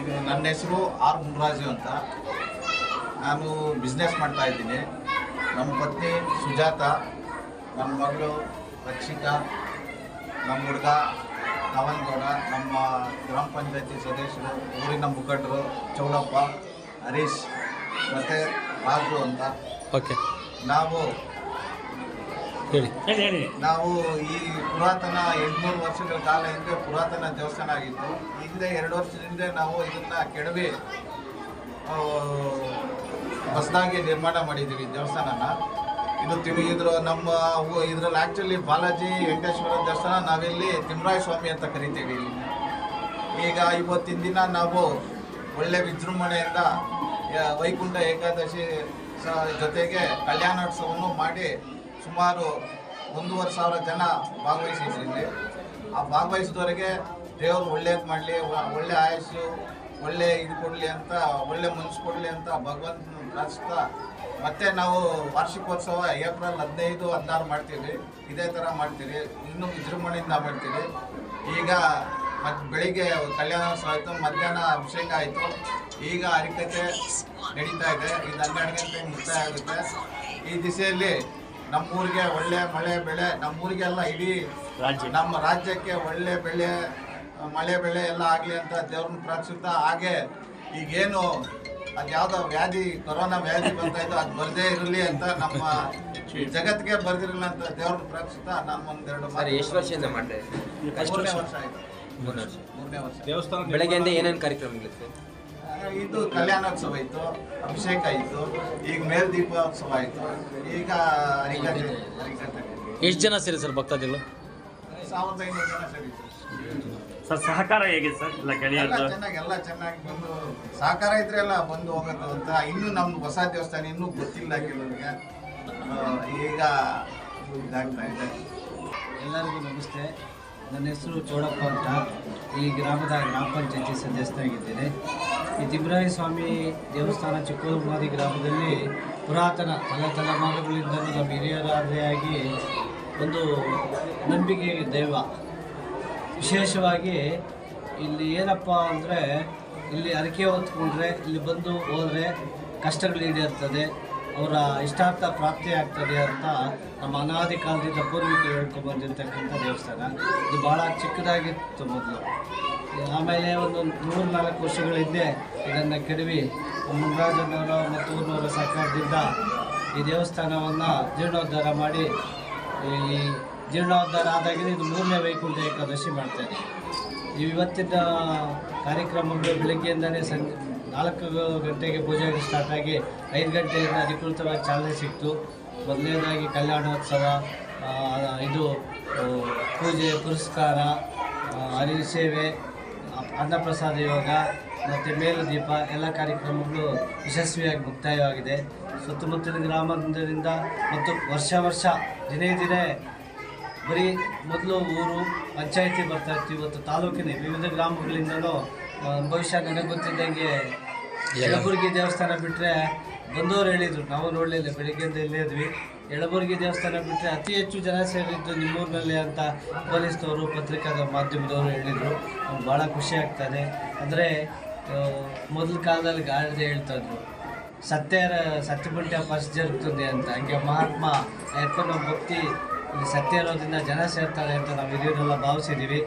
ಇದು ನನ್ನ ಹೆಸರು ಆರ್ ಮುನ್ರಾಜು ಅಂತ. ನಾನು ಬಿಸ್ನೆಸ್ ಮಾಡ್ತಾ ಇದ್ದೀನಿ. ನಮ್ಮ ಪತ್ನಿ ಸುಜಾತ, ನನ್ನ ಮಗಳು ರಕ್ಷಿತಾ, ನಮ್ಮ ಹುಡುಗ ನವನ್ಗೌಡ, ನಮ್ಮ ಗ್ರಾಮ ಪಂಚಾಯತಿ ಸದಸ್ಯರು, ಊರಿನ ಮುಖಂಡರು ಚೌಡಪ್ಪ, ಹರೀಶ್ ಮತ್ತು ರಾಜು ಅಂತ. ಓಕೆ, ನಾವು ಹೇಳಿ. ನಾವು ಈ ಪುರಾತನ 800 ವರ್ಷಗಳ ಕಾಲ ಹಿಂದೆ ಪುರಾತನ ದೇವಸ್ಥಾನ ಆಗಿತ್ತು. ಹಿಂದೆ 2 ವರ್ಷದಿಂದ ನಾವು ಇದನ್ನು ಕೆಡವಿ ಹೊಸದಾಗಿ ನಿರ್ಮಾಣ ಮಾಡಿದ್ದೀವಿ ದೇವಸ್ಥಾನನ. ಇದರಲ್ಲಿ ಆ್ಯಕ್ಚುಲಿ ಬಾಲಾಜಿ ವೆಂಕಟೇಶ್ವರ ದೇವಸ್ಥಾನ, ನಾವಿಲ್ಲಿ ತಿಮ್ಮರಾಯ ಸ್ವಾಮಿ ಅಂತ ಕರಿತೀವಿ. ಈಗ ಇವತ್ತಿನ ದಿನ ನಾವು ಒಳ್ಳೆ ವಿಜೃಂಭಣೆಯಿಂದ ವೈಕುಂಠ ಏಕಾದಶಿ ಜೊತೆಗೆ ಕಲ್ಯಾಣೋತ್ಸವವನ್ನು ಮಾಡಿ ಸುಮಾರು 1,500 ಜನ ಭಾಗವಹಿಸಿದ್ರಲ್ಲಿ. ಆ ಭಾಗವಹಿಸಿದವರಿಗೆ ದೇವರು ಒಳ್ಳೇದು ಮಾಡಲಿ, ಒಳ್ಳೆ ಆಯಸ್ಸು, ಒಳ್ಳೆ ಇದು ಕೊಡಲಿ ಅಂತ, ಒಳ್ಳೆ ಮನಸ್ಸು ಕೊಡಲಿ ಅಂತ ಭಗವಂತನ ಪ್ರಾರ್ಥಿಸ್ತಾ, ಮತ್ತು ನಾವು ವಾರ್ಷಿಕೋತ್ಸವ ಏಪ್ರಿಲ್ 15, 16 ಮಾಡ್ತೀವಿ. ಇದೇ ಥರ ಮಾಡ್ತೀವಿ, ಇನ್ನೂ ವಿಜೃಂಭಣೆಯಿಂದ ಮಾಡ್ತೀವಿ. ಈಗ ಬೆಳಿಗ್ಗೆ ಕಲ್ಯಾಣೋತ್ಸವ ಆಯಿತು, ಮಧ್ಯಾಹ್ನ ಅಭಿಷೇಕ ಆಯಿತು, ಈಗ ಹರಿಕತೆ ನಡೀತಾ ಇದೆ. ಇದು 12 ಗಂಟೆಗೆ ಮುಕ್ತಾಯ ಆಗುತ್ತೆ. ಈ ದಿಸೆಯಲ್ಲಿ ನಮ್ಮೂರಿಗೆ ಒಳ್ಳೆ ಮಳೆ ಬೆಳೆ, ನಮ್ಮೂರಿಗೆಲ್ಲ ಇಡೀ ನಮ್ಮ ರಾಜ್ಯಕ್ಕೆ ಒಳ್ಳೆ ಮಳೆ ಬೆಳೆ ಎಲ್ಲ ಆಗಲಿ ಅಂತ ದೇವ್ರನ್ನ ಪ್ರಾರ್ಥಿಸುತ್ತಾ, ಹಾಗೆ ಈಗೇನು ಅದು ಯಾವುದೋ ವ್ಯಾಧಿ, ಕೊರೋನಾ ವ್ಯಾಧಿ ಬರ್ತಾಯಿದ್ದು ಅದು ಬರದೇ ಇರಲಿ ಅಂತ, ನಮ್ಮ ಜಗತ್ತಿಗೆ ಬರ್ದಿರಲಿಲ್ಲ ಅಂತ ದೇವ್ರನ್ನ ಪ್ರಾರ್ಥಿಸುತ್ತಾ ನಾನು ಒಂದೆರಡು ಎಷ್ಟು ವರ್ಷದಿಂದ ಮಾಡ್ತಾ ಇದ್ದೀವಿ? 3ನೇ ವರ್ಷ ಆಯಿತು. 3ನೇ ವರ್ಷ. ದೇವಸ್ಥಾನ ಬೆಳಗ್ಗೆಯಿಂದ ಏನೇನು ಕಾರ್ಯಕ್ರಮಗಳಿತ್ತು? ಇದು ಕಲ್ಯಾಣೋತ್ಸವ ಇತ್ತು, ಅಭಿಷೇಕ ಇತ್ತು, ಈಗ ಮೇಲ್ದೀಪೋತ್ಸವ ಆಯಿತು, ಈಗ ಹರಿಕತೆ. ಎಷ್ಟು ಜನ ಸೇರಿ ಸರ್ ಭಕ್ತಾದಿಗಳು? 1500 ಜನ ಸೇರಿತ್ತು ಸರ್. ಸಹಕಾರ ಹೇಗಿದೆ ಸರ್? ಎಲ್ಲ ಚೆನ್ನಾಗಿ ಬಂದು ಸಹಕಾರ ಇದ್ರೆ ಎಲ್ಲ ಬಂದು ಹೋಗೋದು ಅಂತ. ಇನ್ನೂ ನಮ್ಮ ಹೊಸ ದೇವಸ್ಥಾನ ಇನ್ನೂ ಗೊತ್ತಿಲ್ಲ ಕೆಲವರಿಗೆ, ಈಗ ಇದಾಗ್ತಾ ಇದೆ. ಎಲ್ಲರಿಗೂ ನಮಸ್ತೆ. ನನ್ನ ಹೆಸರು ಚೌಡಪ್ಪ ಅಂತ. ಈ ಗ್ರಾಮದ ಗ್ರಾಮ ಪಂಚಾಯತಿ ಸದಸ್ಯನಾಗಿದ್ದೇನೆ. ಈ ತಿಮ್ಮರಾಯ ಸ್ವಾಮಿ ದೇವಸ್ಥಾನ ಚಿಕ್ಕೂರುಮಾದಿ ಗ್ರಾಮದಲ್ಲಿ ಪುರಾತನ ತಲೆಮಾರುಗಳಿಂದಲೂ ನಮ್ಮ ಹಿರಿಯರಾದಿಯಾಗಿ ಒಂದು ನಂಬಿಕೆ ದೈವ. ವಿಶೇಷವಾಗಿ ಇಲ್ಲಿ ಏನಪ್ಪ ಅಂದರೆ, ಇಲ್ಲಿ ಹರಕೆ ಹೊತ್ಕೊಂಡ್ರೆ ಇಲ್ಲಿ ಬಂದು ಹೋದರೆ ಕಷ್ಟಗಳು ಈಡೇರ್ತದೆ, ಅವರ ಇಷ್ಟಾರ್ಥ ಪ್ರಾಪ್ತಿ ಆಗ್ತದೆ ಅಂತ ನಮ್ಮ ಅನಾದಿ ಕಾಲದಿಂದ ಪೂರ್ವಿಕರು ಹೇಳ್ಕೊಂಡ್ಬಂದಿರ್ತಕ್ಕಂಥ ದೇವಸ್ಥಾನ. ಇದು ಭಾಳ ಚಿಕ್ಕದಾಗಿತ್ತು ಮೊದಲು. ಆಮೇಲೆ ಒಂದು 3-4 ವರ್ಷಗಳ ಹಿಂದೆ ಇದನ್ನು ಕೆಡವಿ ಮುನ್ರಾಜನವರ ಮತ್ತು ಊರಿನವರ ಸಹಕಾರದಿಂದ ಈ ದೇವಸ್ಥಾನವನ್ನು ಜೀರ್ಣೋದ್ಧಾರ ಮಾಡಿ, ಈ ಜೀರ್ಣೋದ್ಧಾರ ಆದಾಗಿನ ಇದು 3ನೇ ವೈಕುಂಠ ಏಕಾದಶಿ ಮಾಡ್ತಾಯಿದೆ. ಇವತ್ತಿನ ಕಾರ್ಯಕ್ರಮಗಳು ಬೆಳಗ್ಗೆಯಿಂದಲೇ ಸಂಜೆ 4 ಗಂಟೆಗೆ ಪೂಜೆ ಸ್ಟಾರ್ಟ್ ಆಗಿ 5 ಗಂಟೆಯಿಂದ ಅಧಿಕೃತವಾಗಿ ಚಾಲನೆ ಸಿಕ್ತು. ಮೊದಲನೇದಾಗಿ ಕಲ್ಯಾಣೋತ್ಸವ, ಇದು ಪೂಜೆ ಪುರಸ್ಕಾರ, ಹರಿಸೇವೆ, ಅನ್ನಪ್ರಸಾದ ಯೋಗ ಮತ್ತು ಮೇಲುದೀಪ ಎಲ್ಲ ಕಾರ್ಯಕ್ರಮಗಳು ಯಶಸ್ವಿಯಾಗಿ ಮುಕ್ತಾಯವಾಗಿದೆ. ಸುತ್ತಮುತ್ತಲಿನ ಗ್ರಾಮದಿಂದ ಮತ್ತು ವರ್ಷ ದಿನೇ ಬರೀ ಮೊದಲು ಊರು ಪಂಚಾಯಿತಿ ಬರ್ತಾಯಿತ್ತು. ಇವತ್ತು ತಾಲೂಕಿನ ವಿವಿಧ ಗ್ರಾಮಗಳಿಂದಲೂ ಬಹುಶಃ ನನಗೆ ಗೊತ್ತಿದ್ದಂಗೆ ಯಳಬುರ್ಗಿ ದೇವಸ್ಥಾನ ಬಿಟ್ಟರೆ ಬಂದವರು ಹೇಳಿದರು, ನಾವು ನೋಡಲಿಲ್ಲ, ಬೆಳಿಗ್ಗೆಯಿಂದ ಇಲ್ಲೇ ಇದ್ವಿ. ಯಳಬುರ್ಗಿ ದೇವಸ್ಥಾನ ಬಿಟ್ಟರೆ ಅತಿ ಹೆಚ್ಚು ಜನ ಸೇರಿದ್ದು ನಿಮ್ಮೂರಿನಲ್ಲಿ ಅಂತ ಪೊಲೀಸ್ನವರು, ಪತ್ರಿಕಾದ ಮಾಧ್ಯಮದವರು ಹೇಳಿದರು. ನಮ್ಗೆ ಭಾಳ ಖುಷಿ ಆಗ್ತದೆ. ಅಂದರೆ ಮೊದಲ ಕಾಲದಲ್ಲಿ ಗಾದೆ ಹೇಳ್ತಾಯಿದ್ರು, ಸತ್ಯಬಂಟೆ ಫಸ್ಟ್ ಜರುಗ್ತದೆ ಅಂತ. ಹಂಗೆ ಮಹಾತ್ಮ ಅಯ್ಯಪ್ಪನ ಭಕ್ತಿ ಇಲ್ಲಿ ಸತ್ಯ ಇರೋದ್ರಿಂದ ಜನ ಸೇರ್ತಾರೆ ಅಂತ ನಾವು ಹಿರಿಯರೆಲ್ಲ ಭಾವಿಸಿದ್ದೀವಿ.